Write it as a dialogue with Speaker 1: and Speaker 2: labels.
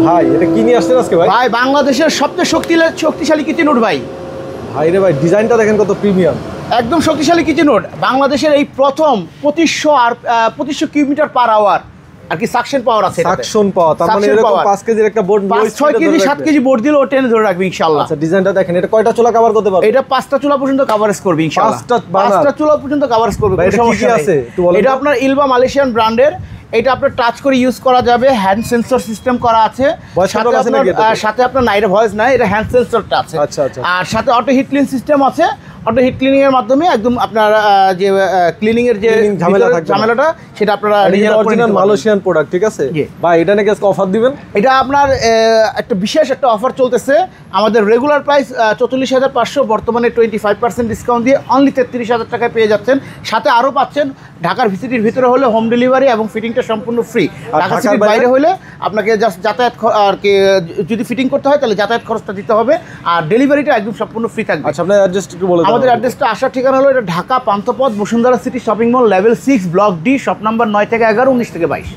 Speaker 1: ভাই এটা কি নিয়ে আসছেন আজকে ভাই?
Speaker 2: ভাই বাংলাদেশের সবচেয়ে শক্তিশালী কিচেন উড ভাই।
Speaker 1: ভাই রে ভাই, ডিজাইনটা দেখেন কত প্রিমিয়াম,
Speaker 2: একদম শক্তিশালী কিচেন উড। বাংলাদেশের এই প্রথম 2500 কিউবিক মিটার পার আওয়ার আর কি সাকশন পাওয়ার আছে।
Speaker 1: সাকশন পাওয়ার, তার মানে এরকম 5 কেজির একটা বোর্ড
Speaker 2: 6 কেজি 7 কেজি বোর্ড দিলে ও টেনে ধরে রাখবে ইনশাআল্লাহ।
Speaker 1: আচ্ছা ডিজাইনটা দেখেন, এটা কয়টা চুলা কভার করতে পারবে?
Speaker 2: এটা 5টা চুলা পর্যন্ত কভারেজ করবে ইনশাআল্লাহ।
Speaker 1: 5টা
Speaker 2: চুলা পর্যন্ত কভারেজ করবে।
Speaker 1: ভাই এটা কি আছে একটু বলেন।
Speaker 2: এটা আপনার ইলবা মালয়েশিয়ান ব্র্যান্ডের। এটা আপনার টাচ করে ইউজ করা যাবে, হ্যান্ড সেন্সর সিস্টেম করা আছে। সাথে আপনার নাইট ভয়েস নাই, এটা হ্যান্ড সেন্সরটা আছে।
Speaker 1: আচ্ছা আচ্ছা।
Speaker 2: আর সাথে অটো হিট ক্লিন সিস্টেম আছে। অটো হিট ক্লিনিং এর মাধ্যমে একদম আপনার যে ক্লিনিং এর যে ঝামেলাটা সেটা আপনারা নিজেরা করে নিতে পারবেন।
Speaker 1: মালয়েশিয়ান প্রোডাক্ট, ঠিক আছে ভাই। এটা নাকি আজকে অফার দিবেন?
Speaker 2: এটা আপনার একটা বিশেষ একটা অফার চলতেছে। আমাদের রেগুলার প্রাইস 44,500, বর্তমানে 25% ডিসকাউন্ট দিয়ে অনলি 33,000 টাকায় পেয়ে যাচ্ছেন। সাথে আরও পাচ্ছেন ঢাকার সিটির ভিতরে হলে হোম ডেলিভারি এবং ফিটিংটা সম্পূর্ণ ফ্রি। ঢাকা সিটির বাইরে হলে আপনাকে জাস্ট যাতায়াত আর কি যদি ফিটিং করতে হয় তাহলে যাতায়াত খরচটা দিতে হবে, আর ডেলিভারিটা একদম সম্পূর্ণ ফ্রি থাকবে।
Speaker 1: আচ্ছা আপনার অ্যাড্রেসটা একটু বলে দিন।
Speaker 2: আমাদের অ্যাড্রেসটা আসার ঠিকানা হলো এটা Dhaka Panthapath Bashundhara city shopping mall level 6 block D, shop number 9 থেকে 11, 19 থেকে 22।